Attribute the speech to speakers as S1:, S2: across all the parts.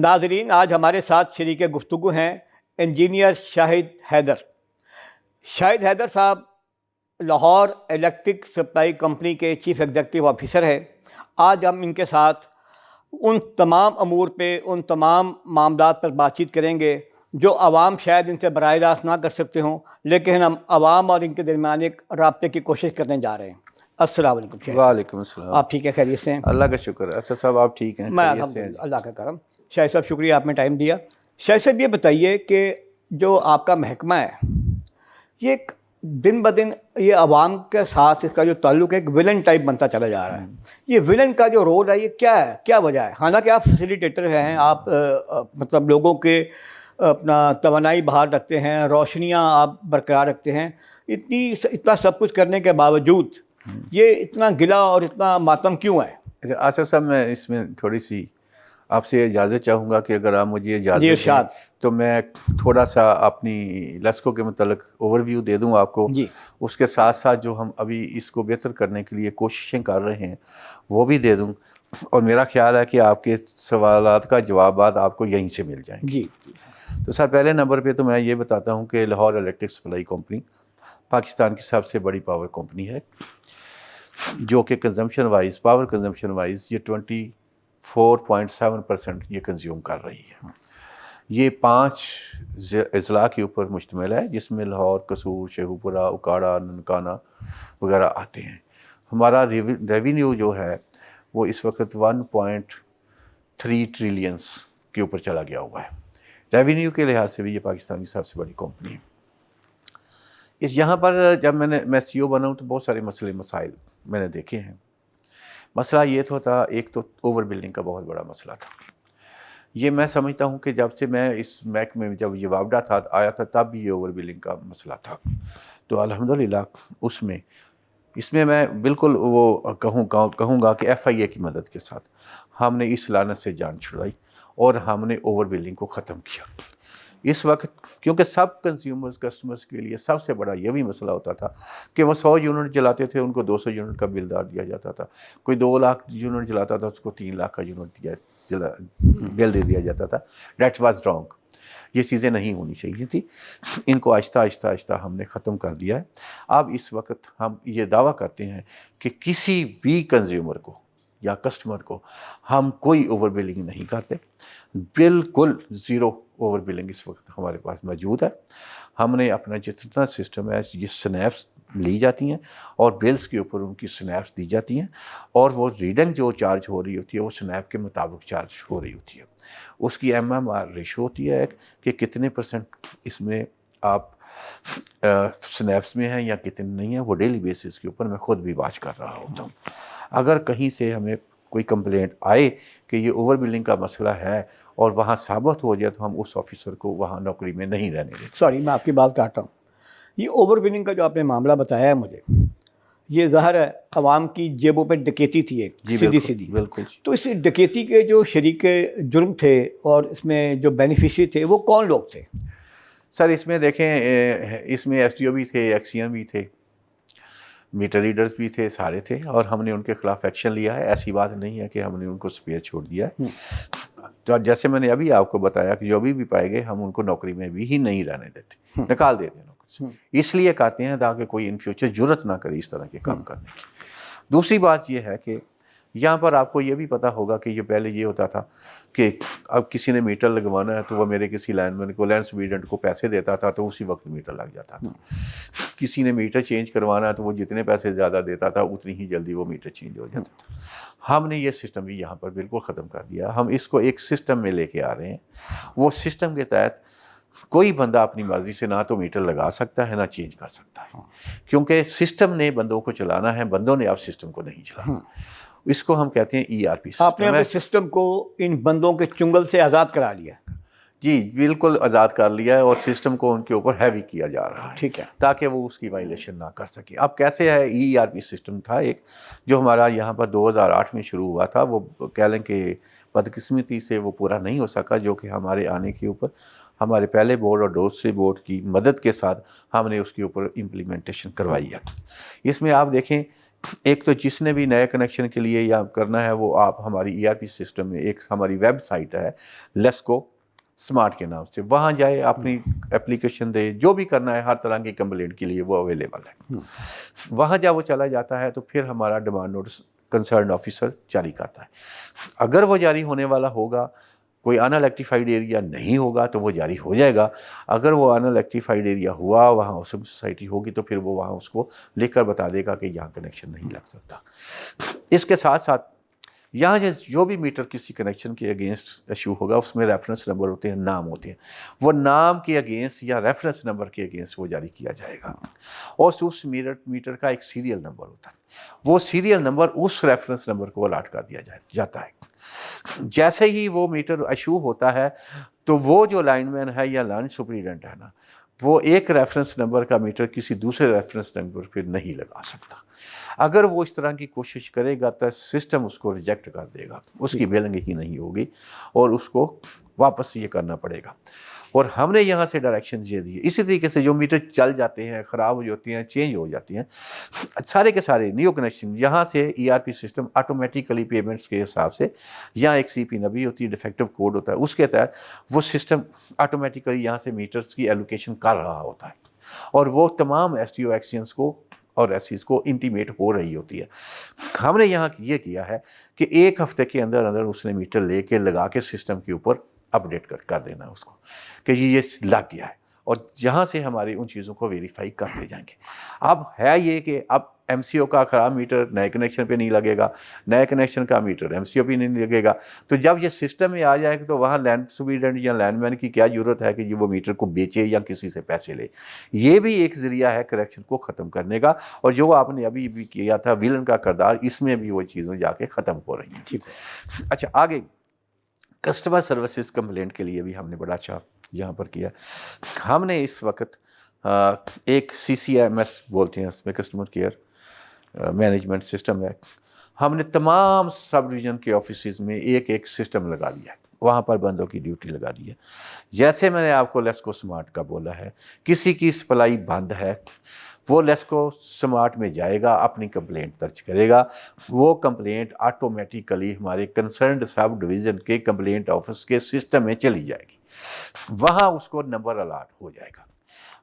S1: ناظرین، آج ہمارے ساتھ شریک گفتگو ہیں انجینئر شاہد حیدر۔ شاہد حیدر صاحب لاہور الیکٹرک سپلائی کمپنی کے چیف ایگزیکٹو آفیسر ہے۔ آج ہم ان کے ساتھ ان تمام امور پہ، ان تمام معاملات پر بات چیت کریں گے جو عوام شاید ان سے براہ راست نہ کر سکتے ہوں، لیکن ہم عوام اور ان کے درمیان ایک رابطے کی کوشش کرنے جا رہے ہیں۔ السلام علیکم شاہد۔
S2: وعلیکم السلام۔
S1: آپ ٹھیک ہے؟ خیریت سے ہیں؟
S2: اللہ کا شکر ہے۔ اچھا صاحب آپ ٹھیک ہیں؟
S1: میں
S2: خیریت سے ہیں؟
S1: الحمدللہ، اللہ کا کرم۔ شاہد صاحب شکریہ، آپ نے ٹائم دیا۔ شاہد صاحب یہ بتائیے کہ جو آپ کا محکمہ ہے یہ ایک دن بدن یہ عوام کے ساتھ اس کا جو تعلق ہے ایک ویلن ٹائپ بنتا چلا جا رہا ہے۔ یہ ویلن کا جو رول ہے یہ کیا ہے، کیا وجہ ہے؟ حالانکہ آپ فیسیلیٹیٹر ہیں، آپ مطلب لوگوں کے اپنا توانائی بحال رکھتے ہیں، روشنیاں آپ برقرار رکھتے ہیں، اتنا سب کچھ کرنے کے باوجود یہ اتنا گلا اور اتنا ماتم کیوں ہے؟
S2: اچھا آصف صاحب، میں اس میں تھوڑی سی آپ سے اجازت چاہوں گا کہ اگر آپ مجھے اجازت دیں تو میں تھوڑا سا اپنی لسکو کے متعلق اوور ویو دے دوں آپ کو۔ اس کے ساتھ ساتھ جو ہم ابھی اس کو بہتر کرنے کے لیے کوششیں کر رہے ہیں وہ بھی دے دوں، اور میرا خیال ہے کہ آپ کے سوالات کا جوابات آپ کو یہیں سے مل جائیں گے۔ تو سر پہلے نمبر پہ تو میں یہ بتاتا ہوں کہ Lahore electric supply company Pakistan کی سب سے بڑی پاور کمپنی ہے، جو کہ consumption wise, power consumption wise یہ 24.7% یہ کنزیوم کر رہی ہے۔ یہ 5 اضلاع کے اوپر مشتمل ہے، جس میں لاہور، قصور، شیخو پورہ، اکاڑا، ننکانہ وغیرہ آتے ہیں۔ ہمارا ریونیو جو ہے وہ اس وقت 1.3 ٹریلینس کے اوپر چلا گیا ہوا ہے۔ ریونیو کے لحاظ سے بھی یہ پاکستان کی سب سے بڑی کمپنی ہے۔ یہاں پر جب میں سی او بنا ہوں تو بہت سارے مسائل میں نے دیکھے ہیں۔ مسئلہ یہ تو تھا، ایک تو اوور بلڈنگ کا بہت بڑا مسئلہ تھا۔ یہ میں سمجھتا ہوں کہ جب سے میں اس محکمے میں جب یہ وابڈہ آیا تھا تب بھی یہ اوور بلڈنگ کا مسئلہ تھا۔ تو الحمدللہ اس میں میں بالکل وہ کہوں گا کہ ایف آئی اے کی مدد کے ساتھ ہم نے اس لعنت سے جان چھڑائی اور ہم نے اوور بلڈنگ کو ختم کیا۔ اس وقت کیونکہ سب کسٹمرز کے لیے سب سے بڑا یہ بھی مسئلہ ہوتا تھا کہ وہ 100 یونٹ جلاتے تھے، ان کو 200 یونٹ کا بل دیا جاتا تھا۔ کوئی 2 لاکھ یونٹ جلاتا تھا، اس کو 3 لاکھ کا یونٹ بل دے دیا جاتا تھا۔ That was wrong. یہ چیزیں نہیں ہونی چاہیے تھی۔ ان کو آہستہ آہستہ ہم نے ختم کر دیا ہے۔ اب اس وقت ہم یہ دعویٰ کرتے ہیں کہ کسی بھی کنزیومر کو یا کسٹمر کو ہم کوئی اوور بلنگ نہیں کرتے، بالکل زیرو اوور بلنگ اس وقت ہمارے پاس موجود ہے۔ ہم نے اپنا جتنا سسٹم ہے یہ سنیپس لی جاتی ہیں اور بلز کے اوپر ان کی سنیپس دی جاتی ہیں، اور وہ ریڈنگ جو چارج ہو رہی ہوتی ہے وہ سنیپ کے مطابق چارج ہو رہی ہوتی ہے۔ اس کی MMR ریشو ہوتی ہے کہ کتنے % اس میں آپ سنیپس میں ہیں یا کتنے نہیں ہیں، وہ ڈیلی بیسس کے اوپر میں خود بھی واچ کر رہا ہوتا ہوں۔ اگر کہیں سے ہمیں کوئی کمپلینٹ آئے کہ یہ اوور بلنگ کا مسئلہ ہے اور وہاں ثابت ہو جائے تو ہم اس آفیسر کو وہاں نوکری میں نہیں رہنے دیتے۔
S1: سوری، میں آپ کی بات کاٹ رہا ہوں۔ یہ اوور بلنگ کا جو آپ نے معاملہ بتایا ہے مجھے، یہ ظاہر ہے عوام کی جیبوں پہ ڈکیتی تھی ایک سیدھی۔
S2: بالکل۔
S1: تو اس ڈکیتی کے جو شریک جرم تھے اور اس میں جو بینیفیشری تھے وہ کون لوگ تھے؟
S2: سر اس میں دیکھیں، اس میں SDO بھی تھے، ایکسین بھی تھے، میٹر ریڈرز بھی تھے، سارے تھے، اور ہم نے ان کے خلاف ایکشن لیا ہے۔ ایسی بات نہیں ہے کہ ہم نے ان کو سپیئر چھوڑ دیا ہے۔ تو جیسے میں نے ابھی آپ کو بتایا کہ جو بھی پائے گئے ہم ان کو نوکری میں بھی ہی نہیں رہنے دیتے، نکال دیتے ہیں نوکری سے۔ اس لیے کرتے ہیں تاکہ کوئی ان فیوچر جرت نہ کرے اس طرح کے کام کرنے کی۔ دوسری بات یہ ہے کہ یہاں پر آپ کو یہ بھی پتہ ہوگا کہ یہ پہلے یہ ہوتا تھا کہ اب کسی نے میٹر لگوانا ہے تو وہ میرے کسی لائن مین کو، لینڈ سپیڈنٹ کو پیسے دیتا تھا تو اسی وقت میٹر لگ جاتا تھا۔ کسی نے میٹر چینج کروانا ہے تو وہ جتنے پیسے زیادہ دیتا تھا اتنی ہی جلدی وہ میٹر چینج ہو جاتا تھا۔ ہم نے یہ سسٹم بھی یہاں پر بالکل ختم کر دیا۔ ہم اس کو ایک سسٹم میں لے کے آ رہے ہیں۔ وہ سسٹم کے تحت کوئی بندہ اپنی مرضی سے نہ تو میٹر لگا سکتا ہے نہ چینج کر سکتا ہے، کیونکہ سسٹم نے بندوں کو چلانا ہے، بندوں نے اب سسٹم کو نہیں چلانا۔ اس کو ہم کہتے ہیں ERP سسٹم۔
S1: آپ نے اپنے سسٹم کو ان بندوں کے چنگل سے آزاد کرا لیا؟
S2: جی بالکل آزاد کر لیا ہے، اور سسٹم کو ان کے اوپر ہیوی کیا جا رہا ہے،
S1: ٹھیک ہے،
S2: تاکہ وہ اس کی وائلیشن نہ کر سکے۔ اب کیسے ہے، ERP سسٹم تھا ایک جو ہمارا یہاں پر 2008 میں شروع ہوا تھا، وہ کہہ لیں کہ بدقسمتی سے وہ پورا نہیں ہو سکا، جو کہ ہمارے آنے کے اوپر ہمارے پہلے بورڈ اور دوسرے بورڈ کی مدد کے ساتھ ہم نے اس کے اوپر امپلیمنٹیشن کروائی ہے۔ اس میں آپ دیکھیں ایک تو جس نے بھی نئے کنیکشن کے لیے یا کرنا ہے وہ آپ ہماری ERP سسٹم میں ایک ہماری ویب سائٹ ہے لیسکو سمارٹ کے نام سے، وہاں جائے اپنی اپلیکیشن دے، جو بھی کرنا ہے ہر طرح کی کمپلینٹ کے لیے وہ اویلیبل ہے۔ وہاں جب وہ چلا جاتا ہے تو پھر ہمارا ڈیمانڈ نوٹس کنسرن آفیسر جاری کرتا ہے۔ اگر وہ جاری ہونے والا ہوگا، کوئی ان الیکٹریفائڈ ایریا نہیں ہوگا تو وہ جاری ہو جائے گا۔ اگر وہ ان الیکٹریفائڈ ایریا ہوا، وہاں ہاؤسنگ سوسائٹی ہوگی تو پھر وہ وہاں اس کو لکھ کر بتا دے گا کہ یہاں کنیکشن نہیں لگ سکتا۔ اس کے ساتھ ساتھ یہاں جو بھی میٹر کسی کنیکشن کے اگینسٹ ایشو ہوگا اس میں ریفرنس نمبر ہوتے ہیں، نام ہوتے ہیں، وہ نام کے اگینسٹ یا ریفرنس نمبر کے اگینسٹ وہ جاری کیا جائے گا۔ اور اس میٹر کا ایک سیریل نمبر ہوتا ہے، وہ سیریل نمبر اس ریفرنس نمبر کو الاٹ کر دیا جاتا ہے۔ جیسے ہی وہ میٹر ایشو ہوتا ہے تو وہ جو لائن مین ہے یا لائن سپریڈنٹ ہے نا، وہ ایک ریفرنس نمبر کا میٹر کسی دوسرے ریفرنس نمبر پہ نہیں لگا سکتا۔ اگر وہ اس طرح کی کوشش کرے گا تو سسٹم اس کو ریجیکٹ کر دے گا، اس کی بلنگ ہی نہیں ہوگی اور اس کو واپس یہ کرنا پڑے گا۔ اور ہم نے یہاں سے ڈائریکشن یہ دیے۔ اسی طریقے سے جو میٹر چل جاتے ہیں، خراب ہو جاتی ہیں، چینج ہو جاتی ہیں، سارے کے سارے نیو کنیکشن یہاں سے ERP سسٹم آٹومیٹیکلی پیمنٹس کے حساب سے، یہاں ایک CP نبی ہوتی ہے، ڈیفیکٹو کوڈ ہوتا ہے، اس کے تحت وہ سسٹم آٹومیٹیکلی یہاں سے میٹرز کی ایلوکیشن کر رہا ہوتا ہے اور وہ تمام STO ایکشنز کو اور SCs کو انٹیمیٹ ہو رہی ہوتی ہے۔ ہم نے یہاں یہ کیا ہے کہ ایک ہفتے کے اندر اندر اس نے میٹر لے کے لگا کے سسٹم کے اوپر اپڈیٹ کر دینا اس کو کہ یہ لگ گیا ہے، اور یہاں سے ہماری ان چیزوں کو ویریفائی کرتے جائیں گے۔ اب ہے یہ کہ اب MCO کا خراب میٹر نئے کنیکشن پہ نہیں لگے گا، نئے کنیکشن کا میٹر MCO پہ نہیں لگے گا، تو جب یہ سسٹم میں آ جائے گا تو وہاں لینڈ سپریڈنٹ یا لینڈ مین کی کیا ضرورت ہے کہ وہ میٹر کو بیچے یا کسی سے پیسے لے۔ یہ بھی ایک ذریعہ ہے کریکشن کو ختم کرنے کا، اور جو آپ نے ابھی بھی کیا تھا ویلن کا کردار، اس میں بھی وہ چیزیں جا کے ختم ہو رہی ہیں۔ اچھا، آگے کسٹمر سروسز کمپلینٹ کے لیے بھی ہم نے بڑا اچھا یہاں پر کیا۔ ہم نے اس وقت ایک CCMS بولتے ہیں، اس میں کسٹمر کیئر مینجمنٹ سسٹم ہے، ہم نے تمام سب ڈویژن کے آفیسز میں ایک ایک سسٹم لگا دیا ہے، وہاں پر بندوں کی ڈیوٹی لگا دی ہے۔ جیسے میں نے آپ کو لیسکو سمارٹ کا بولا ہے، کسی کی سپلائی بند ہے، وہ لیسکو سمارٹ میں جائے گا، اپنی کمپلینٹ درج کرے گا، وہ کمپلینٹ آٹومیٹیکلی ہمارے کنسرنڈ سب ڈویژن کے کمپلینٹ آفس کے سسٹم میں چلی جائے گی، وہاں اس کو نمبر الاٹ ہو جائے گا۔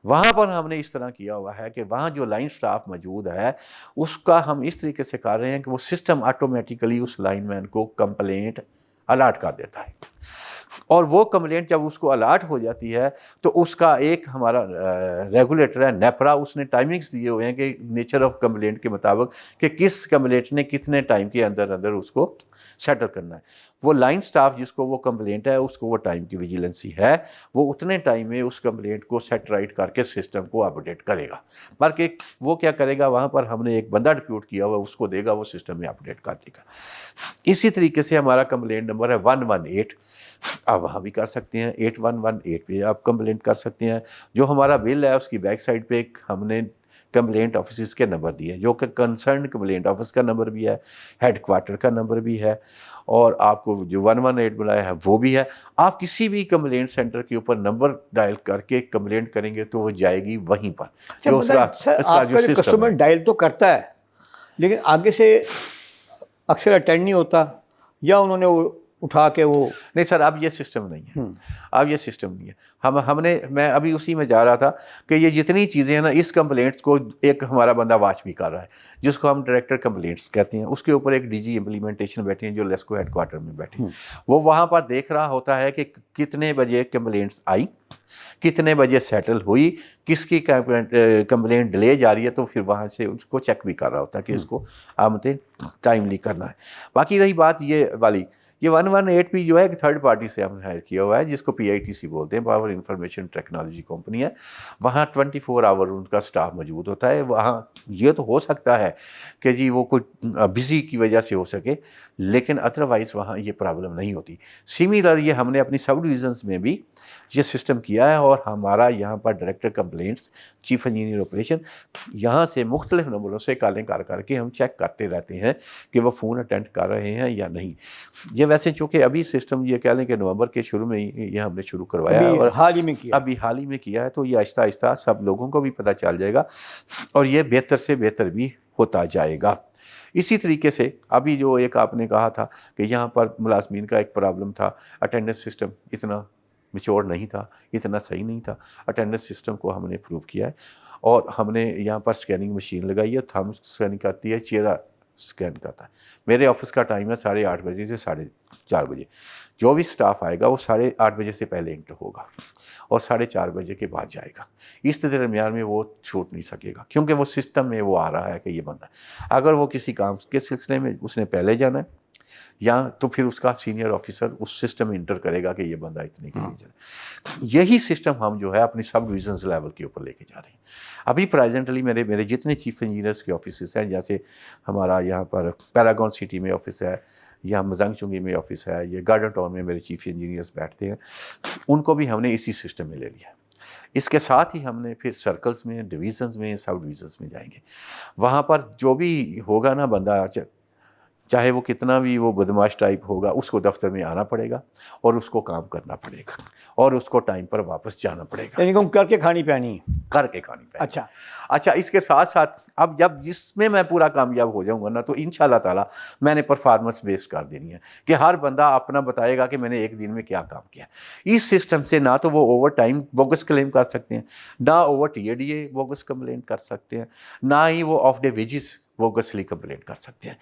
S2: وہاں پر ہم نے اس طرح کیا ہوا ہے کہ وہاں جو لائن سٹاف موجود ہے اس کا ہم اس طریقے سے کر رہے ہیں کہ وہ سسٹم آٹومیٹیکلی اس لائن مین کو کمپلینٹ الاٹ کر دیتا ہے، اور وہ کمپلینٹ جب اس کو الاٹ ہو جاتی ہے تو اس کا ایک ہمارا ریگولیٹر ہے نیپرا، اس نے ٹائمنگز دیے ہوئے ہیں کہ نیچر آف کمپلینٹ کے مطابق کہ کس کمپلینٹ نے کتنے ٹائم کے اندر اندر اس کو سیٹل کرنا ہے۔ وہ لائن سٹاف جس کو وہ کمپلینٹ ہے اس کو وہ ٹائم کی ویجیلنسی ہے، وہ اتنے ٹائم میں اس کمپلینٹ کو سیٹ رائٹ کر کے سسٹم کو اپڈیٹ کرے گا، بلکہ وہ کیا کرے گا، وہاں پر ہم نے ایک بندہ ڈپیوٹ کیا ہوا اس کو دے گا، وہ سسٹم میں اپڈیٹ کر دے گا۔ اسی طریقے سے ہمارا کمپلینٹ نمبر ہے 118، آپ وہاں بھی کر سکتے ہیں، 8118 پہ آپ کمپلینٹ کر سکتے ہیں۔ جو ہمارا بل ہے اس کی بیک سائڈ پہ ہم نے کمپلینٹ آفیسز کے نمبر دیے، جو کہ کنسرن کمپلینٹ آفس کا نمبر بھی ہے، ہیڈ کوارٹر کا نمبر بھی ہے، اور آپ کو جو 118 بلایا ہے وہ بھی ہے۔ آپ کسی بھی کمپلینٹ سینٹر کے اوپر نمبر ڈائل کر کے کمپلینٹ کریں گے تو وہ جائے گی وہیں پر، جو اس کا جو سسٹم
S1: کسٹمر ڈائل تو کرتا ہے لیکن آگے سے اکثر اٹینڈ نہیں ہوتا، یا انہوں نے وہ اٹھا کے وہ
S2: نہیں سر، اب یہ سسٹم نہیں ہے، اب یہ سسٹم نہیں ہے۔ ہم نے میں ابھی اسی میں جا رہا تھا کہ یہ جتنی چیزیں ہیں نا، اس کمپلینٹس کو ایک ہمارا بندہ واچ بھی کر رہا ہے جس کو ہم ڈائریکٹر کمپلینٹس کہتے ہیں، اس کے اوپر ایک DG امپلیمنٹیشن بیٹھے ہیں جو لیسکو ہیڈ کوارٹر میں بیٹھے ہیں، وہ وہاں پر دیکھ رہا ہوتا ہے کہ کتنے بجے کمپلینٹس آئی، کتنے بجے سیٹل ہوئی، کس کی کمپلینٹ ڈیلے جا رہی ہے، تو پھر وہاں سے اس کو چیک بھی کر رہا ہوتا ہے کہ اس کو آمدن ٹائملی کرنا ہے۔ باقی رہی بات یہ والی، یہ 118 بھی جو ہے ایک تھرڈ پارٹی سے ہم نے ہائر کیا ہوا ہے جس کو PITC بولتے ہیں، پاور انفارمیشن ٹیکنالوجی کمپنی ہے، وہاں 24 آور ان کا سٹاف موجود ہوتا ہے۔ وہاں یہ تو ہو سکتا ہے کہ جی وہ کوئی بزی کی وجہ سے ہو سکے، لیکن ادروائز وہاں یہ پرابلم نہیں ہوتی۔ سملر یہ ہم نے اپنی سب ڈویژنس میں بھی یہ سسٹم کیا ہے، اور ہمارا یہاں پر director complaints, chief engineer operation, یہاں سے مختلف نمبروں سے کالیں کر کے ہم چیک کرتے رہتے ہیں کہ وہ فون اٹینڈ کر رہے ہیں یا نہیں۔ یہ ویسے چونکہ ابھی سسٹم یہ کہہ لیں کہ نومبر کے شروع میں یہ ہم نے شروع کروایا ہے، اور
S1: حال ہی میں کیا،
S2: ابھی حال ہی میں کیا ہے، تو یہ آہستہ آہستہ سب لوگوں کو بھی پتہ چل جائے گا اور یہ بہتر سے بہتر بھی ہوتا جائے گا۔ اسی طریقے سے ابھی جو ایک آپ نے کہا تھا کہ یہاں پر ملازمین کا ایک پرابلم تھا، اٹینڈنس سسٹم اتنا میچور نہیں تھا، اتنا صحیح نہیں تھا. اٹینڈنس سسٹم کو ہم نے امپروو کیا ہے اور ہم نے یہاں پر اسکیننگ مشین لگائی ہے. تھم اسکیننگ کرتی ہے، چہرہ اسکین کرتا ہے. میرے آفس کا ٹائم ہے 8:30 بجے سے 4:30 بجے. جو بھی اسٹاف آئے گا وہ 8:30 بجے سے پہلے انٹر ہوگا اور 4:30 بجے کے بعد جائے گا. اس درمیان میں وہ چھوٹ نہیں سکے گا کیونکہ وہ سسٹم میں وہ آ رہا ہے کہ یہ بندہ ہے. اگر وہ کسی کام کے سلسلے میں اس نے پہلے جانا ہے یا تو پھر اس کا سینئر آفیسر اس سسٹم میں انٹر کرے گا کہ یہ بندہ اتنے کے لیے جائے. یہی سسٹم ہم جو ہے اپنی سب ڈویژنز لیول کے اوپر لے کے جا رہے ہیں. ابھی پریزنٹلی میرے جتنے چیف انجینئرس کے آفیسز ہیں، جیسے ہمارا یہاں پر پیراگون سٹی میں آفس ہے، یا مزنگ چنگی میں آفس ہے، یہ گارڈن ٹاؤن میں میرے چیف انجینئرس بیٹھتے ہیں، ان کو بھی ہم نے اسی سسٹم میں لے لیا. اس کے ساتھ ہی ہم نے پھر سرکلز میں، ڈویژنز میں، سب ڈویژنز میں جائیں گے. وہاں پر جو بھی ہوگا نا بندہ، چاہے وہ کتنا بھی وہ بدماش ٹائپ ہوگا، اس کو دفتر میں آنا پڑے گا اور اس کو کام کرنا پڑے گا اور اس کو ٹائم پر واپس جانا پڑے گا.
S1: یعنی کہ کر کے کھانی پینی.
S2: کر کے کھانی پڑے. اچھا اس کے ساتھ ساتھ اب جب جس میں میں پورا کامیاب ہو جاؤں گا نا، تو انشاءاللہ تعالیٰ میں نے پرفارمنس بیس کر دینی ہے کہ ہر بندہ اپنا بتائے گا کہ میں نے ایک دن میں کیا کام کیا. اس سسٹم سے نہ تو وہ اوور ٹائم بوگس کلیم کر سکتے ہیں، نہ اوور TADA بوگس کمپلین کر سکتے ہیں، نہ ہی وہ آف ڈے ویجز بوگسلی کمپلین کر سکتے ہیں.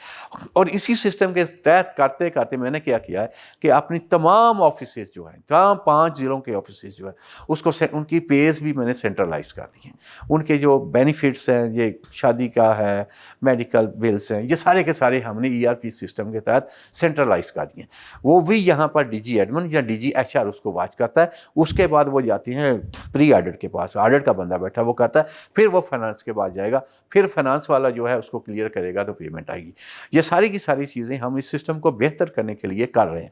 S2: اور اسی سسٹم کے تحت کرتے کرتے میں نے کیا ہے کہ اپنی تمام آفیسز جو ہیں، تمام 5 ضلعوں کے آفیسز جو ہیں، اس کو ان کی پیز بھی میں نے سینٹرلائز کر دی ہیں. ان کے جو بینیفٹس ہیں، یہ شادی کا ہے، میڈیکل بلس ہیں، یہ سارے کے سارے ہم نے ERP سسٹم کے تحت سینٹرلائز کر دیے ہیں. وہ بھی یہاں پر DG ایڈمن یا DG HR اس کو واچ کرتا ہے. اس کے بعد وہ جاتی ہیں پری آڈٹ کے پاس، آڈٹ کا بندہ بیٹھا وہ کرتا ہے، پھر وہ فائنانس کے بعد جائے گا، پھر فائنانس والا جو ہے اس کو کلیئر کرے گا تو پیمنٹ آئے گی. یہ ساری کی ساری چیزیں ہم اس سسٹم کو بہتر کرنے کے لیے کر رہے ہیں.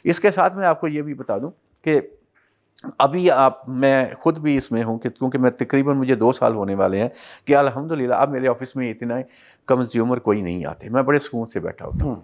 S2: اس کے ساتھ میں آپ کو یہ بھی بتا دوں کہ ابھی میں خود بھی اس میں ہوں کہ کیونکہ میں تقریباً مجھے 2 سال ہونے والے ہیں کہ الحمدللہ اب میرے آفس میں اتنا کنزیومر کوئی نہیں آتے. میں بڑے سکون سے بیٹھا ہوتا ہوں.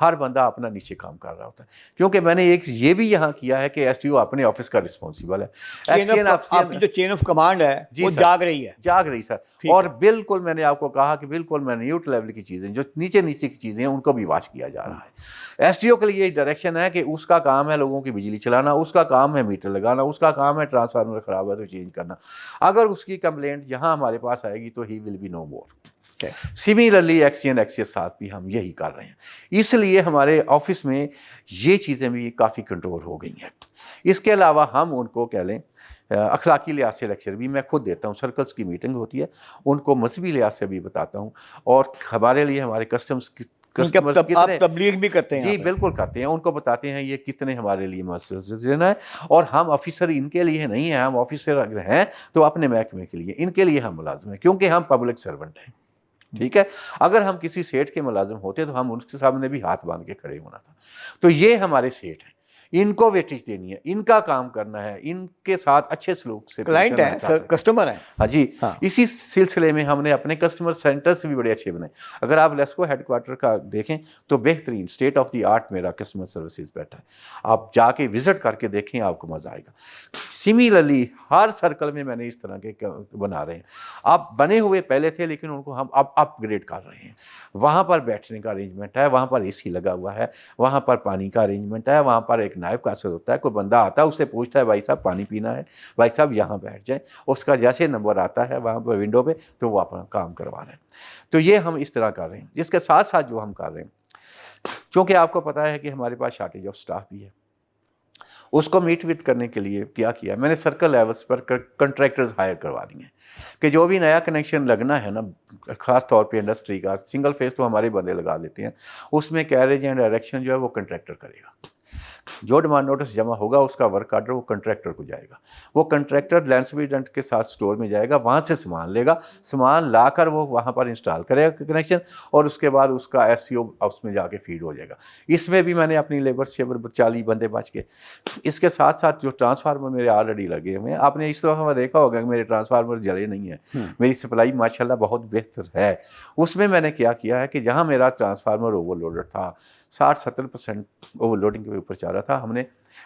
S2: ہر بندہ اپنا نیچے کام کر رہا ہوتا ہے کیونکہ میں نے ایک یہ بھی یہاں کیا ہے کہ SDO اپنے آفس کا رسپانسیبل ہے.
S1: آپ کی جو چین آف کمانڈ ہے وہ جاگ رہی
S2: سر. اور بالکل میں نے آپ کو کہا کہ بالکل منیوٹ لیول کی چیزیں جو نیچے کی چیزیں ہیں ان کو بھی واچ کیا جا رہا ہے. SDO کے لیے ڈائریکشن ہے کہ اس کا کام ہے لوگوں کی بجلی چلانا، اس کا کام ہے میٹر لگانا، اس کا کام ہے ٹرانسفارمر خراب ہے تو چینج کرنا. اگر اس کی کمپلینٹ یہاں ہمارے پاس آئے گی تو ہی will be no more. Similarly access ساتھ بھی ہم یہی کر رہے ہیں. اس لیے ہمارے آفس میں یہ چیزیں بھی کافی کنٹرول ہو گئی ہیں. اس کے علاوہ ہم ان کو کہہ لیں اخلاقی لحاظ سے لیکچر بھی میں خود دیتا ہوں. سرکلز کی میٹنگ ہوتی ہے، ان کو مذہبی لحاظ سے بھی بتاتا ہوں. اور ہمارے لیے ہمارے کسٹمرز
S1: آپ تبلیغ بھی کرتے ہیں؟
S2: جی بالکل کرتے ہیں. ان کو بتاتے ہیں یہ کتنے ہمارے لیے مؤثر ہے. اور ہم آفیسر ان کے لیے نہیں ہیں، ہم آفیسر اگر ہیں تو اپنے محکمے کے لیے، ان کے لیے ہم ملازم ہیں کیونکہ ہم پبلک سرونٹ ہیں. ٹھیک ہے. اگر ہم کسی سیٹ کے ملازم ہوتے تو ہم ان کے سامنے بھی ہاتھ باندھ کے کھڑے ہونا تھا. تو یہ ہمارے سیٹ ہیں، ان کو ویٹیج دینی ہے، ان کا کام کرنا ہے، ان کے ساتھ اچھے سلوک سے
S1: کلائنٹ ہے سر، کسٹمر ہے.
S2: ہاں جی. اسی سلسلے میں ہم نے اپنے کسٹمر سینٹرز بھی بڑے اچھے بنائے. اگر آپ لیسکو ہیڈ کوارٹر کا دیکھیں تو بہترین اسٹیٹ آف دی آرٹ میرا کسٹمر سروسز بیٹھا ہے. آپ جا کے وزٹ کر کے دیکھیں، آپ کو مزہ آئے گا. سملرلی ہر سرکل میں نے اس طرح کے بنا رہے ہیں. آپ بنے ہوئے پہلے تھے لیکن ان کو ہم اب اپ گریڈ کر رہے ہیں. وہاں پر بیٹھنے کا ارینجمنٹ ہے، وہاں پر AC لگا ہوا ہے، وہاں پر پانی کا ارینجمنٹ ہے، وہاں پر ایک نائب کا اثر ہوتا ہے. کوئی بندہ آتا ہے اس سے پوچھتا ہے بھائی صاحب پانی پینا ہے، بھائی صاحب یہاں بیٹھ جائیں. اس کا جیسے نمبر آتا ہے وہاں پہ ونڈو پہ تو وہ اپنا کام کروا رہے ہیں. تو یہ ہم اس طرح کر رہے ہیں. اس کے ساتھ ساتھ جو ہم کر رہے ہیں، چونکہ آپ کو پتہ ہے کہ ہمارے پاس شارٹیج آف سٹاف بھی ہے، اس کو میٹ وتھ کرنے کے لیے کیا میں نے سرکل لیولس پر کنٹریکٹرز ہائر کروا دیے ہیں کہ جو بھی نیا کنیکشن لگنا ہے نا، خاص طور پہ انڈسٹری کا سنگل فیس تو ہمارے بندے لگا دیتے ہیں، اس میں کیریج اینڈ ڈائریکشن جو ہے وہ کنٹریکٹر کرے گا. جو ڈیمانڈ نوٹس جمع ہوگا اس کا ورک آرڈر وہ کنٹریکٹر کو جائے گا. وہ کنٹریکٹر لینڈسبیڈنٹ کے ساتھ سٹور میں جائے گا، وہاں سے سامان لے گا، سامان لا کر وہ وہاں پر انسٹال کرے گا کنیکشن، اور اس کے بعد اس کا SCO اس میں جا کے فیڈ ہو جائے گا. اس میں بھی میں نے اپنی لیبر 40 بندے بچ کے. اس کے ساتھ ساتھ جو ٹرانسفارمر میرے آلریڈی لگے ہوئے ہیں، آپ نے اس دفعہ دیکھا ہوگا کہ میرے ٹرانسفارمر جلے نہیں ہیں. میری سپلائی ماشاءاللہ بہت بہتر ہے. اس میں نے کیا ہے کہ جہاں میرا ٹرانسفارمر اوور لوڈڈ تھا، 60-70% اوور لوڈنگ کے اوپر چل رہا تھا، ہم نے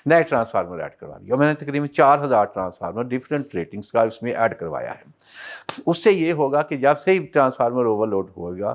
S2: نئے ٹرانسفارمر ایڈ کروا دیا. میں نے تقریباً 4000 ٹرانسفارمر ڈفرینٹ ریٹنگس کا اس میں ایڈ کروایا ہے. اس سے یہ ہوگا کہ جب سے ہی ٹرانسفارمر اوور لوڈ ہوگا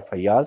S2: FIRs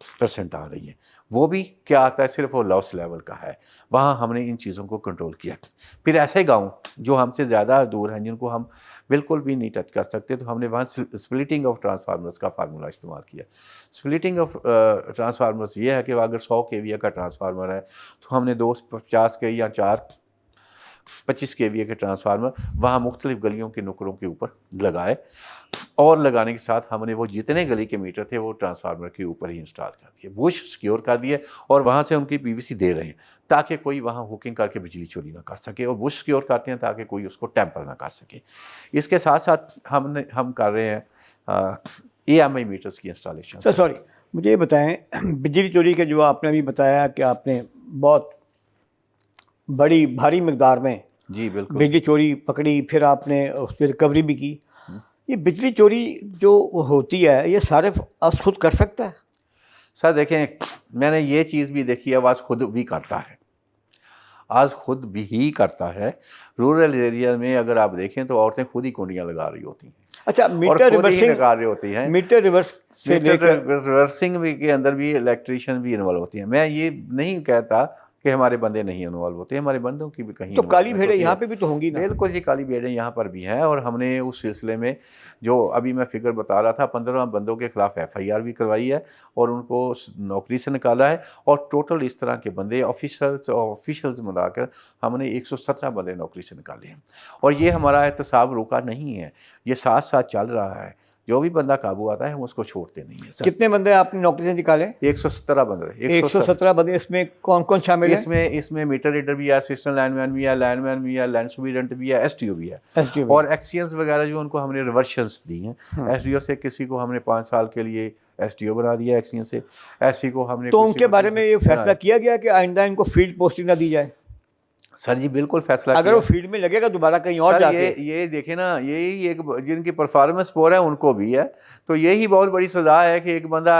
S2: % آ رہی ہے. وہ بھی کیا آتا ہے, صرف وہ لاس لیول کا ہے. وہاں ہم نے ان چیزوں کو کنٹرول کیا. پھر ایسے گاؤں جو ہم سے زیادہ دور ہیں, جن کو ہم بالکل بھی نہیں ٹچ کر سکتے, تو ہم نے وہاں سپلٹنگ آف ٹرانسفارمرز کا فارمولہ استعمال کیا. سپلٹنگ آف ٹرانسفارمرز یہ ہے کہ اگر 100 kVA کا ٹرانسفارمر ہے تو ہم نے 250 کے یا 25 kVA کے ٹرانسفارمر وہاں مختلف گلیوں کے نکروں کے اوپر لگائے, اور لگانے کے ساتھ ہم نے وہ جتنے گلی کے میٹر تھے وہ ٹرانسفارمر کے اوپر ہی انسٹال کر دیے, بش سیکیور کر دیے, اور وہاں سے ان کی PVC دے رہے ہیں تاکہ کوئی وہاں ہوکنگ کر کے بجلی چوری نہ کر سکے, اور بش سیکیور کرتے ہیں تاکہ کوئی اس کو ٹیمپر نہ کر سکے. اس کے ساتھ ساتھ ہم کر رہے ہیں EMI میٹرز کی انسٹالیشن.
S1: سر سوری, مجھے یہ بتائیں, بجلی چوری کے جو آپ نے ابھی بتایا کہ آپ نے بہت بڑی بھاری مقدار میں
S2: جی بالکل
S1: بجلی چوری پکڑی, پھر آپ نے اس پہ ریکوری بھی کی. یہ بجلی چوری جو ہوتی ہے یہ صارف از خود کر سکتا ہے؟
S2: سر دیکھیں, میں نے یہ چیز بھی دیکھی ہے, آج خود بھی کرتا ہے, آج خود بھی ہی کرتا ہے. رورل ایریا میں اگر آپ دیکھیں تو عورتیں خود ہی کنڈیاں لگا رہی ہوتی ہیں.
S1: اچھا,
S2: اور
S1: میٹر
S2: خود ہی
S1: ریورسنگ,
S2: لگا رہی ہوتی ہیں.
S1: میٹر ریورس سے لے کر
S2: ریورسنگ بھی کے اندر بھی الیکٹریشین بھی انوالو ہوتی ہیں. میں یہ نہیں کہتا کہ ہمارے بندے نہیں انوالو ہوتے, ہمارے بندوں کی بھی کہیں
S1: تو کالی
S2: involvement
S1: بھیڑیں
S2: ہوتی ہے.
S1: یہاں پہ بھی تو ہوں گی نا؟
S2: بالکل جی, کالی بھیڑیں یہاں پر بھی ہیں, اور ہم نے اس سلسلے میں جو ابھی میں فگر بتا رہا تھا 15 بندوں کے خلاف FIR بھی کروائی ہے, اور ان کو نوکری سے نکالا ہے. اور ٹوٹل اس طرح کے بندے آفیشلز ملا کر ہم نے 117 بندے نوکری سے نکالے ہیں. اور یہ ہمارا احتساب رکا نہیں ہے, یہ ساتھ ساتھ چل رہا ہے. جو بھی بندہ قابو آتا ہے ہم اس کو چھوڑتے نہیں ہیں.
S1: کتنے بندے آپ نے نوکری سے نکالے؟
S2: 117 بندے.
S1: 117 بندے. اس میں کون کون شامل ہیں؟
S2: اس میں میٹر ریڈر بھی ہے, اسسٹنٹ لائن مین بھی ہے, لائن مین بھی ہے, لینڈ سپرنٹینڈنٹ بھی ہے, SDO بھی ہے, اور ایکسینز وغیرہ جو ان کو ہم نے ریورشنس دی ہیں. SDO سے کسی کو ہم نے 5 سال کے لیے SDO بنا دیا ایکسین سے. ایسی کو ہم نے,
S1: تو ان کے بارے میں یہ فیصلہ کیا گیا کہ آئندہ ان کو فیلڈ پوسٹنگ نہ دی جائے؟
S2: سر جی بالکل فیصلہ
S1: اگر وہ فیلڈ میں لگے گا دوبارہ کہیں اور جا کے.
S2: یہ دیکھیں نا, یہی ایک جن کی پرفارمنس پور ہے ان کو بھی ہے, تو یہی بہت بڑی سزا ہے کہ ایک بندہ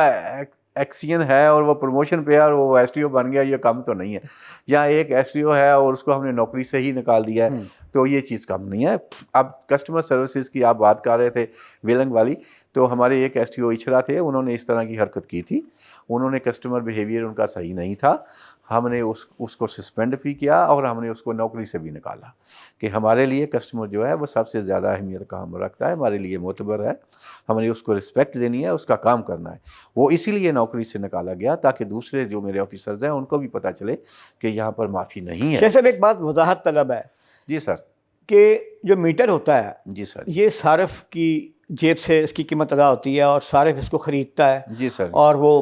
S2: ایکسین ہے اور وہ پروموشن پہ ہے اور وہ SDO بن گیا. یہ کم تو نہیں ہے. یا ایک SDO ہے اور اس کو ہم نے نوکری سے ہی نکال دیا ہے, تو یہ چیز کم نہیں ہے. اب کسٹمر سروسز کی آپ بات کر رہے تھے ویلنگ والی, تو ہمارے ایک SDO اچھرا تھے, انہوں نے اس طرح کی حرکت کی تھی. انہوں نے کسٹمر بیہیویئر ان کا صحیح نہیں تھا, ہم نے اس کو سسپینڈ بھی کیا, اور ہم نے اس کو نوکری سے بھی نکالا. کہ ہمارے لیے کسٹمر جو ہے وہ سب سے زیادہ اہمیت کا ہم رکھتا ہے, ہمارے لیے معتبر ہے, ہم نے اس کو رسپیکٹ دینی ہے, اس کا کام کرنا ہے. وہ اسی لیے نوکری سے نکالا گیا تاکہ دوسرے جو میرے آفیسرز ہیں ان کو بھی پتہ چلے کہ یہاں پر معافی نہیں ہے.
S1: شیخ صاحب, ایک بات وضاحت طلب ہے.
S2: جی سر.
S1: کہ جو میٹر ہوتا ہے,
S2: جی سر,
S1: یہ صارف کی جیب سے اس کی قیمت ادا ہوتی ہے, اور صارف اس کو خریدتا ہے.
S2: جی سر,
S1: اور وہ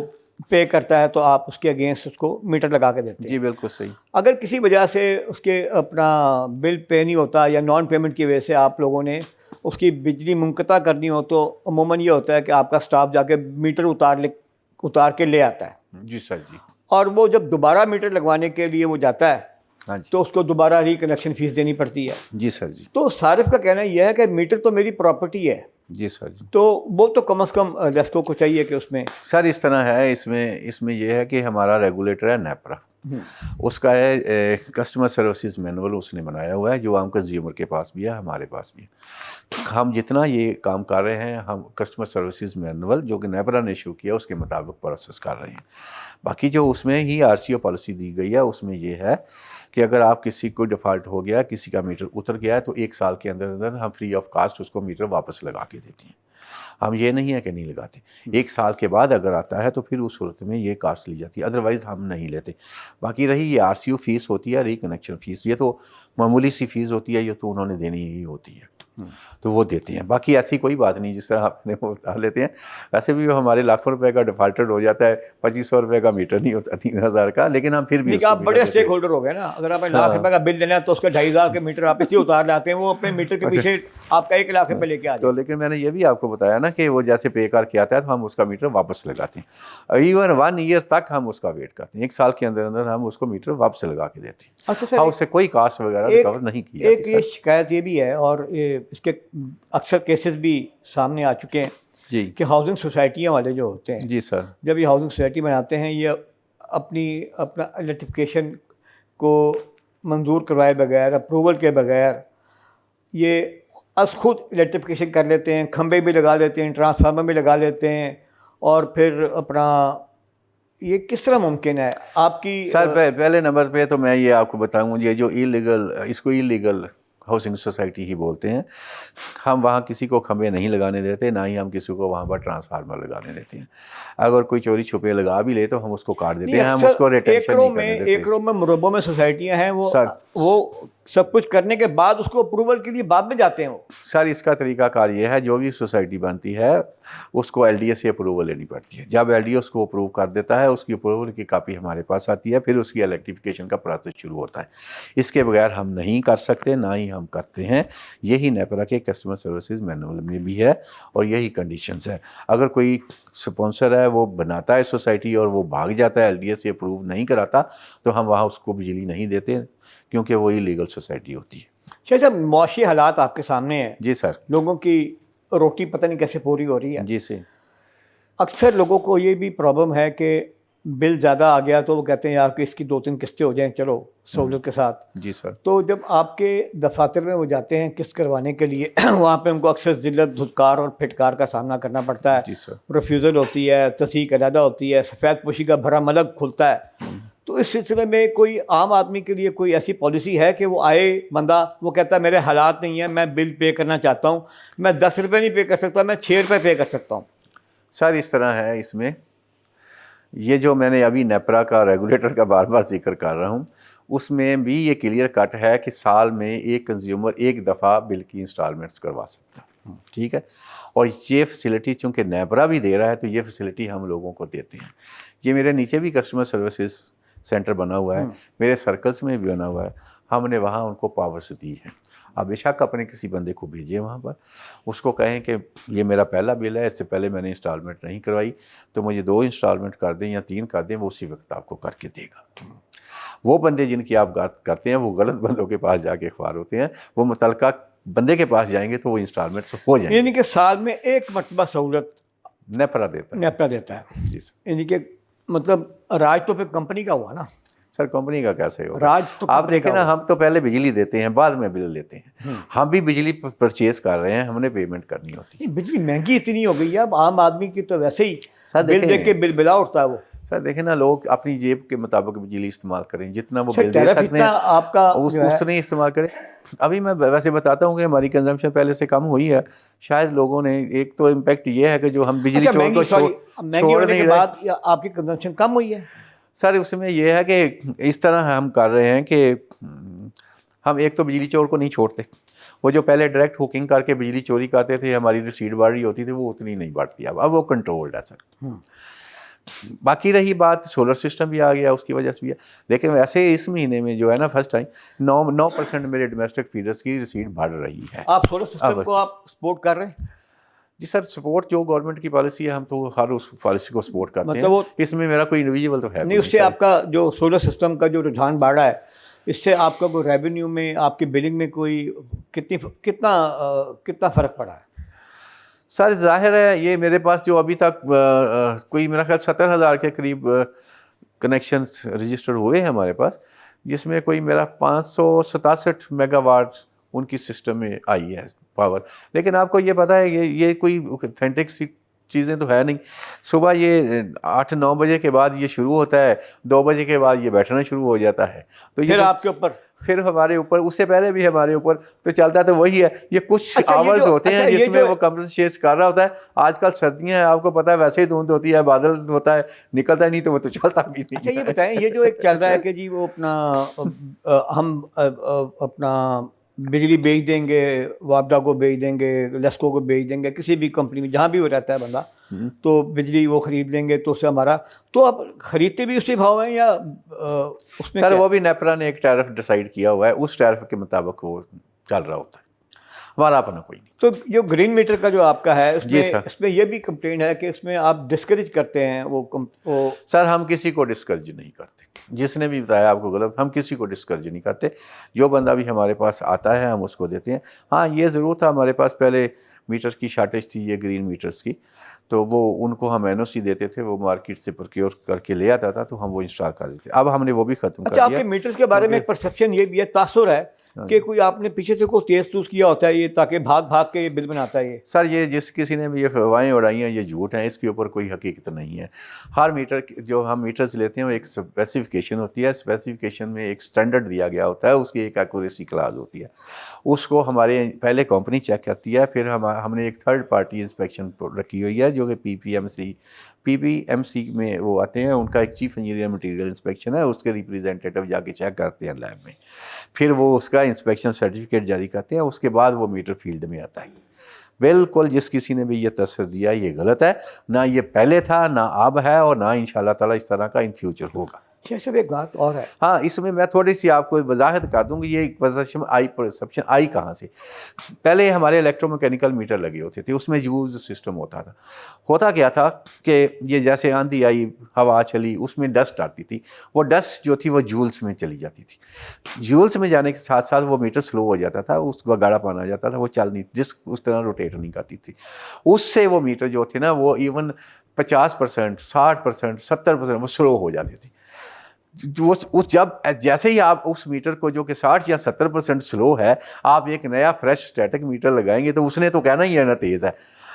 S1: پے کرتا ہے, تو آپ اس کے اگینسٹ اس کو میٹر لگا کے دیتے ہیں.
S2: جی بالکل صحیح.
S1: اگر کسی وجہ سے اس کے اپنا بل پے نہیں ہوتا, یا نان پیمنٹ کی وجہ سے آپ لوگوں نے اس کی بجلی منقطع کرنی ہو, تو عموماً یہ ہوتا ہے کہ آپ کا سٹاف جا کے میٹر اتار کے لے آتا ہے.
S2: جی سر. جی.
S1: اور وہ جب دوبارہ میٹر لگوانے کے لیے وہ جاتا ہے,
S2: ہاں جی,
S1: تو اس کو دوبارہ ری کنیکشن فیس دینی پڑتی ہے.
S2: جی سر. جی.
S1: تو صارف کا کہنا یہ ہے کہ میٹر تو میری پراپرٹی ہے.
S2: جی سر. جی.
S1: تو وہ تو کم از کم لیسکو کو چاہیے کہ اس میں.
S2: سر اس طرح ہے, اس میں یہ ہے کہ ہمارا ریگولیٹر ہے نیپرا, اس کا ہے کسٹمر سروسز مینول اس نے بنایا ہوا ہے, جو عام کنزیومر کے پاس بھی ہے, ہمارے پاس بھی ہے. ہم جتنا یہ کام کر رہے ہیں, ہم کسٹمر سروسز مینول جو کہ نیپرا نے ایشو کیا اس کے مطابق پروسیس کر رہے ہیں. باقی جو اس میں ہی RCO پالیسی دی گئی ہے, اس میں یہ ہے کہ اگر آپ کسی کو ڈیفالٹ ہو گیا, کسی کا میٹر اتر گیا ہے, تو 1 سال کے اندر ہم فری آف کاسٹ اس کو میٹر واپس لگا کے دیتے ہیں. ہم یہ نہیں ہے کہ نہیں لگاتے. 1 سال کے بعد اگر آتا ہے تو پھر اس صورت میں یہ کاسٹ لی جاتی ہے, ادروائز ہم نہیں لیتے. باقی رہی یہ RCO فیس ہوتی ہے, ری کنیکشن فیس, یہ تو معمولی سی فیس ہوتی ہے, یہ تو انہوں نے دینی ہی ہوتی ہے, تو وہ دیتے ہیں. باقی ایسی کوئی بات نہیں جس طرح آپ نے وہ بتا لیتے ہیں. ویسے بھی ہمارے لاکھوں روپے کا ڈیفالٹڈ ہو جاتا ہے, 2500 روپے کا میٹر نہیں ہوتا, 3000 کا, لیکن ہم پھر بھی
S1: آپ بڑے اسٹیک ہولڈر ہو گئے نا. اگر آپ لاکھ روپے کا بل دینا ہے تو اس کا 2500 کے میٹر آپ اسی اتار لاتے ہیں, وہ اپنے میٹر کے پیچھے آپ کا 1 لاکھ روپے لے کے آ جائیں.
S2: تو لیکن میں نے یہ بھی آپ کو بتایا نا کہ وہ جیسے پے کر کے آتا ہے تو ہم اس کا میٹر واپس لگاتے ہیں. ایون 1 ایئر تک ہم اس کا ویٹ کرتے ہیں, 1 سال کے اندر اندر ہم اس کو میٹر واپس لگا کے دیتے ہیں.
S1: اچھا سر,
S2: اس سے کوئی کاسٹ وغیرہ ریکور نہیں کی جاتی.
S1: ایک یہ شکایت یہ بھی ہے, اور اس کے اکثر کیسز بھی سامنے آ چکے ہیں,
S2: جی,
S1: کہ ہاؤسنگ سوسائٹیاں والے جو ہوتے ہیں,
S2: جی سر,
S1: جب یہ ہاؤسنگ سوسائٹی بناتے ہیں, یہ اپنا الیکٹریفیکیشن کو منظور کروائے بغیر, اپروول کے بغیر یہ از خود الیکٹریفیکیشن کر لیتے ہیں. کھمبے بھی لگا لیتے ہیں, ٹرانسفارمر بھی لگا لیتے ہیں, اور پھر اپنا یہ کس طرح ممکن ہے آپ کی؟
S2: سر پہلے نمبر پہ تو میں یہ آپ کو بتاؤں، یہ جو ایلیگل، اس کو ایلیگل ہاؤسنگ سوسائٹی ہی بولتے ہیں، ہم وہاں کسی کو کھمبے نہیں لگانے دیتے، نہ ہی ہم کسی کو وہاں پر ٹرانسفارمر لگانے دیتے ہیں۔ اگر کوئی چوری چھپے لگا بھی لے تو ہم اس کو کاٹ دیتے ہیں، ہم اس کو ریٹینشن نہیں کرنے دیتے۔
S1: ایکڑوں میں مربوں میں سوسائٹیاں ہیں، وہ سب کچھ کرنے کے بعد اس کو اپروول کے لیے بعد میں جاتے ہیں وہ۔
S2: سر اس کا طریقہ کار یہ ہے، جو بھی سوسائٹی بنتی ہے اس کو ایل ڈی اے سے اپروول لینی پڑتی ہے۔ جب ایل ڈی اے اس کو اپروو کر دیتا ہے، اس کی اپروول کی کاپی ہمارے پاس آتی ہے، پھر اس کی الیکٹریفیکیشن کا پروسیس شروع ہوتا ہے۔ اس کے بغیر ہم نہیں کر سکتے، نہ ہی ہم کرتے ہیں۔ یہی نیپرا کے کسٹمر سروسز مینول میں بھی ہے اور یہی کنڈیشنز ہے۔ اگر کوئی سپانسر ہے وہ بناتا ہے سوسائٹی اور وہ بھاگ جاتا ہے، ایل ڈی اے سے اپروو نہیں کراتا، تو ہم وہاں اس کو بجلی نہیں دیتے، کیونکہ وہ ایلیگل سوسائٹی ہوتی ہے۔
S1: شاید صاحب معاشی حالات آپ کے سامنے ہیں،
S2: جی سر۔
S1: لوگوں کی روٹی پتہ نہیں کیسے پوری ہو رہی ہے۔
S2: جی سر۔
S1: اکثر لوگوں کو یہ بھی پرابلم ہے کہ بل زیادہ آ گیا تو وہ کہتے ہیں یار کہ اس کی 2-3 قسطیں ہو جائیں، چلو سہولت کے ساتھ۔
S2: جی سر۔
S1: تو جب آپ کے دفاتر میں وہ جاتے ہیں قسط کروانے کے لیے، وہاں پہ ان کو اکثر ذلت، دھتکار اور پھٹکار کا سامنا کرنا پڑتا ہے۔
S2: جی سر۔
S1: ریفیوزل ہوتی ہے، تصدیق علیحدہ ہوتی ہے، سفید پوشی کا بھرم الگ کھلتا ہے۔ تو اس سلسلے میں کوئی عام آدمی کے لیے کوئی ایسی پالیسی ہے کہ وہ آئے بندہ، وہ کہتا ہے میرے حالات نہیں ہیں، میں بل پے کرنا چاہتا ہوں، میں 10 روپے نہیں پے کر سکتا، میں 6 روپے پے کر سکتا ہوں؟
S2: سر اس طرح ہے، اس میں یہ جو میں نے ابھی نیپرا کا ریگولیٹر کا بار بار ذکر کر رہا ہوں، اس میں بھی یہ کلیئر کٹ ہے کہ سال میں ایک کنزیومر ایک دفعہ بل کی انسٹالمنٹس کروا سکتا ہے، ٹھیک ہے؟ اور یہ فیسلٹی چونکہ نیپرا بھی دے رہا ہے تو یہ فیسلٹی ہم لوگوں کو دیتے ہیں۔ یہ میرے نیچے بھی کسٹمر سروسز سینٹر بنا ہوا ہے، میرے سرکلز میں بھی بنا ہوا ہے، ہم نے وہاں ان کو پاورس دی ہے۔ آپ بے شک اپنے کسی بندے کو بھیجیں وہاں پر، اس کو کہیں کہ یہ میرا پہلا بل ہے، اس سے پہلے میں نے انسٹالمنٹ نہیں کروائی، تو مجھے 2 انسٹالمنٹ کر دیں یا 3 کر دیں، وہ اسی وقت آپ کو کر کے دے گا۔ وہ بندے جن کی آپ بات کرتے ہیں وہ غلط بندوں کے پاس جا کے اخبار ہوتے ہیں، وہ متعلقہ بندے کے پاس جائیں گے تو وہ انسٹالمنٹس ہو جائیں گے۔
S1: یعنی کہ سال میں ایک مرتبہ سہولت
S2: نیپرا دیتا ہے۔
S1: نیپرا دیتا ہے۔
S2: جی سر۔
S1: یعنی کہ مطلب راج تو پھر کمپنی کا ہوا نا؟
S2: سر کمپنی کا کیسے ہوگا؟
S1: راج تو
S2: آپ دیکھیں نا، ہم تو پہلے بجلی دیتے ہیں، بعد میں بل لیتے ہیں۔ ہم بھی بجلی پرچیز کر رہے ہیں، ہم نے پیمنٹ کرنی ہوتی ہے۔
S1: بجلی مہنگی اتنی ہو گئی ہے اب، عام آدمی کی تو ویسے ہی بل دیکھ کے بل بلا اٹھتا ہے وہ۔
S2: سر دیکھیں نا، لوگ اپنی جیب کے مطابق بجلی استعمال کریں، جتنا وہ بل دے سکتے ہیں
S1: آپ کا
S2: اس نے استعمال کریں۔ ابھی میں ویسے بتاتا ہوں کہ ہماری کنزمپشن پہلے سے کم ہوئی ہے، شاید لوگوں نے، ایک تو امپیکٹ یہ ہے کہ جو ہم بجلی چھوڑ
S1: ہونے کے بعد آپ کی کنزمپشن کم ہوئی ہے۔
S2: سر اس میں یہ ہے کہ اس طرح ہم کر رہے ہیں کہ ہم ایک تو بجلی چور کو نہیں چھوڑتے، وہ جو پہلے ڈائریکٹ ہوکنگ کر کے بجلی چوری کرتے تھے، ہماری رسید بڑھ رہی ہوتی تھی، وہ اتنی نہیں بڑھتی اب وہ کنٹرولڈ ہے سر۔ باقی رہی بات سولر سسٹم بھی آ گیا، اس کی وجہ سے بھی ہے، لیکن ویسے اس مہینے میں جو ہے نا فرسٹ ٹائم 9% میرے ڈومیسٹک فیڈرز کی رسید بڑھ رہی ہے۔
S1: آپ سولر سسٹم کو آپ سپورٹ کر رہے ہیں؟
S2: جی سر، سپورٹ جو گورنمنٹ کی پالیسی ہے ہم تو ہر اس پالیسی کو سپورٹ کرتے ہیں، اس میں میرا کوئی انڈیویجول تو ہے نہیں۔
S1: اس سے آپ کا جو سولر سسٹم کا جو رجحان بڑھ رہا ہے، اس سے آپ کا کوئی ریونیو میں، آپ کی بلنگ میں کوئی کتنا فرق پڑا ہے؟
S2: سر ظاہر ہے یہ میرے پاس جو ابھی تک کوئی میرا خیال 70,000 کے قریب کنیکشنز رجسٹر ہوئے ہیں ہمارے پاس، جس میں کوئی میرا 567 میگا واٹ ان کی سسٹم میں آئی ہے پاور۔ لیکن آپ کو یہ پتہ ہے یہ کوئی اتھینٹک سی چیزیں تو ہے نہیں۔ صبح یہ 8-9 بجے کے بعد یہ شروع ہوتا ہے، 2 بجے کے بعد یہ بیٹھنا شروع ہو جاتا ہے، تو یہ
S1: پھر آپ کے اوپر،
S2: پھر ہمارے اوپر، اس سے پہلے بھی ہمارے اوپر تو چلتا ہے، تو وہی ہے، یہ کچھ آورز ہوتے ہیں جس میں وہ کمپنسیٹ کر رہا ہوتا ہے۔ آج کل سردیاں ہیں، آپ کو پتہ ہے ویسے ہی دھند ہوتی ہے، بادل ہوتا ہے، نکلتا ہی نہیں تو وہ تو چلتا بھی نہیں۔
S1: اچھا یہ بتائیں، یہ جو ایک چل رہا ہے کہ جی وہ ہم اپنا بجلی بیچ دیں گے، وابڈا کو بیچ دیں گے، لیسکو کو بیچ دیں گے، کسی بھی کمپنی میں جہاں بھی وہ رہتا ہے بندہ، تو بجلی وہ خرید لیں گے، تو اس سے ہمارا، تو آپ خریدتے بھی اسی بھاؤ ہیں یا اس میں؟
S2: سر وہ بھی نیپرا نے ایک ٹیرف ڈیسائیڈ کیا ہوا ہے، اس ٹیرف کے مطابق وہ چل رہا ہوتا ہے، ہمارا اپنا کوئی نہیں۔
S1: تو جو گرین میٹر کا جو آپ کا ہے، اس میں یہ بھی کمپلین ہے کہ اس میں آپ ڈسکریج کرتے ہیں وہ
S2: سر ہم کسی کو ڈسکریج نہیں کرتے، جس نے بھی بتایا آپ کو غلط، ہم کسی کو ڈسکریج نہیں کرتے، جو بندہ بھی ہمارے پاس آتا ہے ہم اس کو دیتے ہیں۔ ہاں یہ ضرور تھا، ہمارے پاس پہلے میٹر کی شارٹیج تھی، یہ گرین میٹرز کی، تو وہ ان کو ہم این او سی دیتے تھے، وہ مارکیٹ سے پروکیور کر کے لے آتا تھا، تو ہم وہ انسٹال کر دیتے۔ اب ہم نے وہ بھی ختم کر دیا۔
S1: اچھا، آپ کے میٹرز کے بارے میں ایک پرسیپشن یہ بھی ہے، تاثر ہے کہ کوئی آپ نے پیچھے سے کوئی تیز توز کیا ہوتا ہے یہ تاکہ بھاگ بھاگ کے یہ بل بناتا ہے یہ؟
S2: سر یہ جس کسی نے بھی یہ افواہیں اڑائی ہیں یہ جھوٹ ہیں، اس کے اوپر کوئی حقیقت نہیں ہے. ہر میٹر جو ہم میٹرز لیتے ہیں وہ ایک اسپیسیفکیشن ہوتی ہے، اسپیسیفکیشن میں ایک سٹینڈرڈ دیا گیا ہوتا ہے، اس کی ایک ایکوریسی کلاس ہوتی ہے. اس کو ہمارے پہلے کمپنی چیک کرتی ہے، پھر ہم نے ایک تھرڈ پارٹی انسپیکشن رکھی ہوئی ہے جو کہ پی پی ایم سی میں وہ آتے ہیں، ان کا ایک چیف انجینئر مٹیریل انسپیکشن ہے، اس کے ریپریزنٹیٹیو جا کے چیک کرتے ہیں لیب میں، پھر وہ اس کا انسپیکشن سرٹیفکیٹ جاری کرتے ہیں، اس کے بعد وہ میٹر فیلڈ میں آتا ہے. بالکل جس کسی نے بھی یہ تاثر دیا یہ غلط ہے، نہ یہ پہلے تھا نہ اب ہے اور نہ انشاءاللہ تعالیٰ اس طرح کا ان فیوچر ہوگا.
S1: شیخ صاحب ایک بات اور ہے،
S2: ہاں اس میں تھوڑی سی آپ کو وضاحت کر دوں گی، یہ پرسیپشن آئی کہاں سے. پہلے ہمارے الیکٹرو میکینیکل میٹر لگے ہوتے تھے، اس میں جولز سسٹم ہوتا تھا. ہوتا کیا تھا کہ یہ جیسے آندھی آئی، ہوا چلی، اس میں ڈسٹ آتی تھی، وہ ڈسٹ جو تھی وہ جولز میں چلی جاتی تھی. جولز میں جانے کے ساتھ ساتھ وہ میٹر سلو ہو جاتا تھا، اس کو گاڑا پانا جاتا تھا، وہ چل نہیں، ڈسک اس طرح روٹیٹ نہیں کرتی تھی. اس سے وہ میٹر جو تھے نا وہ ایون 50%، 60%، 70% وہ سلو ہو جاتی تھی. جب جیسے ہی آپ اس میٹر کو جو کہ 60 یا 70% سلو ہے، آپ ایک نیا فریش اسٹیٹک میٹر لگائیں گے تو اس نے تو کہنا ہی ہے نا تیز ہے،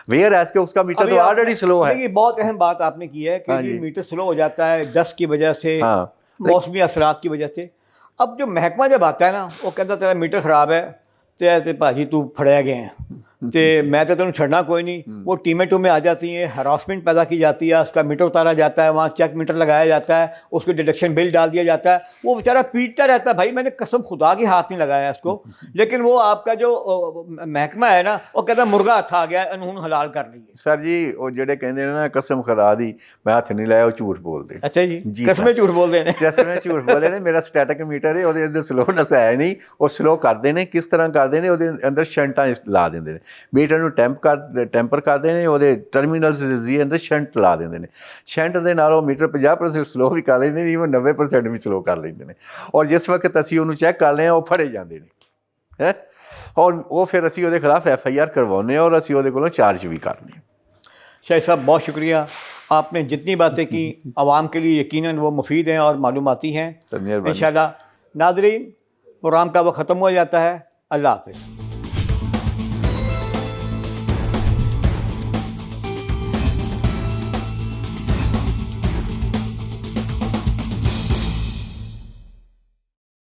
S2: ویئر ایز کہ اس کا میٹر تو آلریڈی سلو ہے.
S1: یہ بہت اہم بات آپ نے کی ہے کہ یہ میٹر سلو ہو جاتا ہے ڈسٹ کی وجہ سے، موسمی اثرات کی وجہ سے. اب جو محکمہ جب آتا ہے نا وہ کہتا تیرا میٹر خراب ہے تے بھاجی تو پھڑے گئے ہیں تے میں تو تینوں چھڑنا کوئی نہیں. وہ ٹیمیں ٹومیں آ جاتی ہیں، ہراسمنٹ پیدا کی جاتی ہے، اس کا میٹر اتارا جاتا ہے، وہاں چیک میٹر لگایا جاتا ہے، اس کو ڈیڈکشن بل ڈال دیا جاتا ہے. وہ بیچارہ پیٹتا رہتا ہے، بھائی میں نے قسم خدا کی ہاتھ نہیں لگایا اس کو، لیکن وہ آپ کا جو محکمہ ہے نا وہ کہتا ہے مرغا ہاتھ آ گیا انہوں حلال کر لیے.
S2: سر جی وہ جڑے کہندے نا قسم خدا دی میں ہاتھ نہیں لایا، وہ جھوٹ بول دے.
S1: اچھا جی قسمیں جھوٹ بول دے
S2: قسمیں جھوٹ بولے نے. میرا اسٹیٹک میٹر ہے، وہ سلونس ہے نہیں، وہ سلو کرتے ہیں. کس طرح کرتے ہیں؟ وہ اندر شنٹاں لا دیں میٹر نو ٹیمپر کرتے ہیں، وہ ٹرمینل دے اندر شنٹ لا دیں. شنٹ دے نال میٹر 50% سلو بھی کر لیندے نے، ایون 90% بھی سلو کر لیندے نے. اور جس وقت اسی انہوں چیک کر لیں وہ پھڑے جاندے نے، اور وہ پھر اسی وہ خلاف FIR کروانے اور اسی وہ کولوں چارج بھی کرنے.
S1: شاہد صاحب بہت شکریہ، آپ نے جتنی باتیں کی عوام کے لیے یقیناً وہ مفید ہیں اور معلوماتی ہیں. انشاءاللہ ناظرین پروگرام کا وقت ختم ہو جاتا ہے. اللہ حافظ.